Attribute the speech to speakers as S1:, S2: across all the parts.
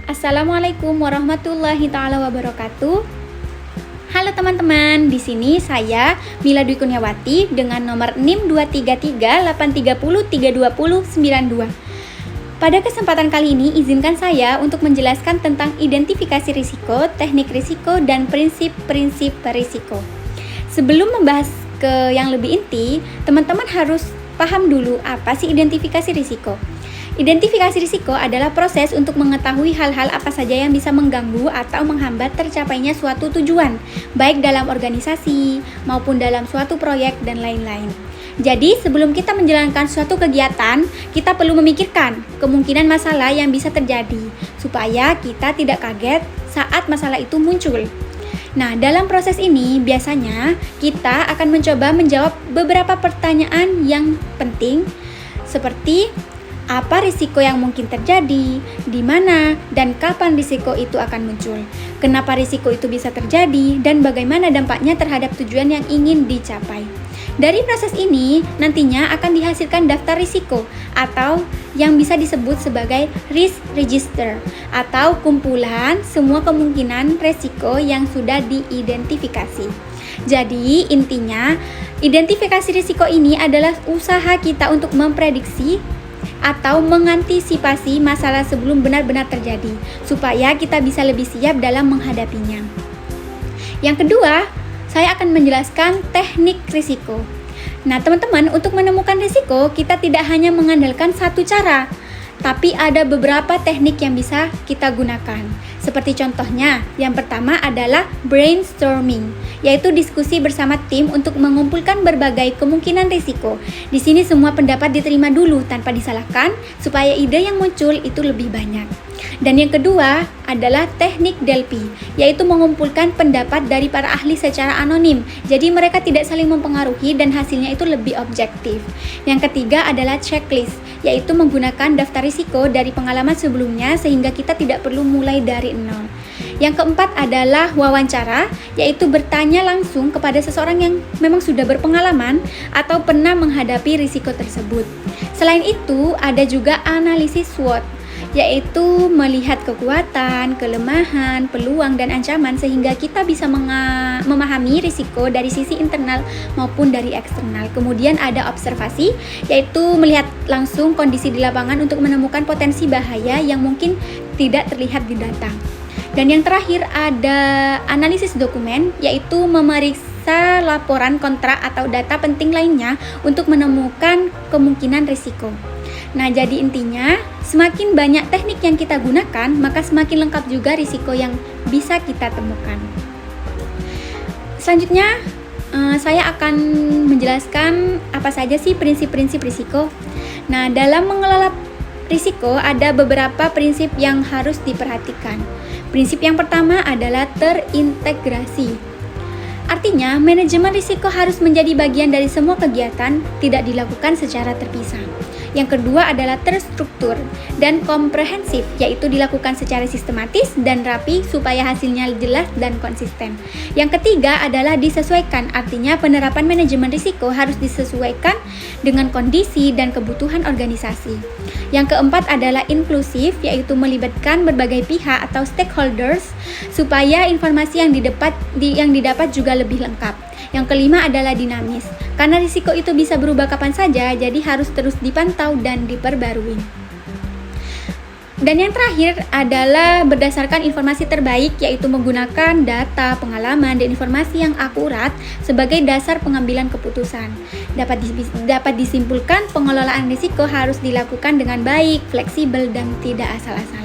S1: Assalamualaikum warahmatullahi taala wabarakatuh. Halo teman-teman, di sini saya Mila Dwi Kurniawati dengan nomor NIM 23383203292. Pada kesempatan kali ini, izinkan saya untuk menjelaskan tentang identifikasi risiko, teknik risiko, dan prinsip-prinsip risiko. Sebelum membahas ke yang lebih inti, teman-teman harus paham dulu apa sih identifikasi risiko. Identifikasi risiko adalah proses untuk mengetahui hal-hal apa saja yang bisa mengganggu atau menghambat tercapainya suatu tujuan, baik dalam organisasi maupun dalam suatu proyek dan lain-lain. Jadi, sebelum kita menjalankan suatu kegiatan, kita perlu memikirkan kemungkinan masalah yang bisa terjadi, supaya kita tidak kaget saat masalah itu muncul. Nah, dalam proses ini, biasanya kita akan mencoba menjawab beberapa pertanyaan yang penting, seperti apa risiko yang mungkin terjadi, di mana, dan kapan risiko itu akan muncul, kenapa risiko itu bisa terjadi, dan bagaimana dampaknya terhadap tujuan yang ingin dicapai. Dari proses ini, nantinya akan dihasilkan daftar risiko atau yang bisa disebut sebagai risk register atau kumpulan semua kemungkinan risiko yang sudah diidentifikasi. Jadi, intinya, identifikasi risiko ini adalah usaha kita untuk memprediksi atau mengantisipasi masalah sebelum benar-benar terjadi, supaya kita bisa lebih siap dalam menghadapinya. Yang kedua, saya akan menjelaskan teknik risiko. Nah, teman-teman, untuk menemukan risiko, kita tidak hanya mengandalkan satu cara, tapi ada beberapa teknik yang bisa kita gunakan. Seperti contohnya, yang pertama adalah brainstorming, yaitu diskusi bersama tim untuk mengumpulkan berbagai kemungkinan risiko. Di sini semua pendapat diterima dulu tanpa disalahkan, supaya ide yang muncul itu lebih banyak. Dan yang kedua adalah teknik Delphi, yaitu mengumpulkan pendapat dari para ahli secara anonim. Jadi mereka tidak saling mempengaruhi dan hasilnya itu lebih objektif. Yang ketiga adalah checklist, yaitu menggunakan daftar risiko dari pengalaman sebelumnya sehingga kita tidak perlu mulai dari nol. Yang keempat adalah wawancara, yaitu bertanya langsung kepada seseorang yang memang sudah berpengalaman atau pernah menghadapi risiko tersebut. Selain itu, ada juga analisis SWOT, yaitu melihat kekuatan, kelemahan, peluang, dan ancaman sehingga kita bisa memahami risiko dari sisi internal maupun dari eksternal. Kemudian ada observasi, yaitu melihat langsung kondisi di lapangan untuk menemukan potensi bahaya yang mungkin tidak terlihat di data. Dan yang terakhir ada analisis dokumen, yaitu memeriksa laporan kontrak atau data penting lainnya untuk menemukan kemungkinan risiko. Nah, jadi intinya, semakin banyak teknik yang kita gunakan, maka semakin lengkap juga risiko yang bisa kita temukan. Selanjutnya, saya akan menjelaskan apa saja sih prinsip-prinsip risiko. Nah, dalam mengelola risiko ada beberapa prinsip yang harus diperhatikan. Prinsip yang pertama adalah terintegrasi. Artinya, manajemen risiko harus menjadi bagian dari semua kegiatan, tidak dilakukan secara terpisah. Yang kedua adalah terstruktur dan komprehensif, yaitu dilakukan secara sistematis dan rapi supaya hasilnya jelas dan konsisten. Yang ketiga adalah disesuaikan, artinya penerapan manajemen risiko harus disesuaikan dengan kondisi dan kebutuhan organisasi. Yang keempat adalah inklusif, yaitu melibatkan berbagai pihak atau stakeholders supaya informasi yang didapat juga lebih lengkap. Yang kelima adalah dinamis, karena risiko itu bisa berubah kapan saja, jadi harus terus dipantau dan diperbarui. Dan yang terakhir adalah berdasarkan informasi terbaik, yaitu menggunakan data, pengalaman, dan informasi yang akurat sebagai dasar pengambilan keputusan. Dapat disimpulkan pengelolaan risiko harus dilakukan dengan baik, fleksibel, dan tidak asal-asalan.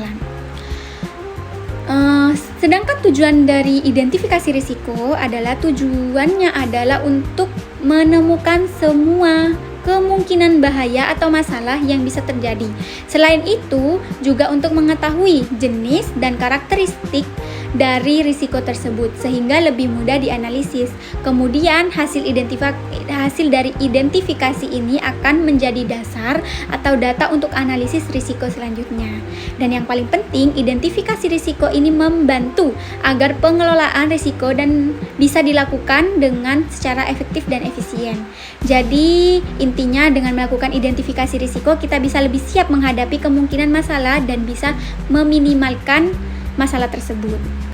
S1: Sedangkan tujuan dari identifikasi risiko tujuannya adalah untuk menemukan semua kemungkinan bahaya atau masalah yang bisa terjadi. Selain itu, juga untuk mengetahui jenis dan karakteristik dari risiko tersebut sehingga lebih mudah dianalisis. Kemudian hasil dari identifikasi ini akan menjadi dasar atau data untuk analisis risiko selanjutnya. Dan yang paling penting, identifikasi risiko ini membantu agar pengelolaan risiko dan bisa dilakukan dengan secara efektif dan efisien. Jadi intinya dengan melakukan identifikasi risiko, kita bisa lebih siap menghadapi kemungkinan masalah dan bisa meminimalkan masalah tersebut.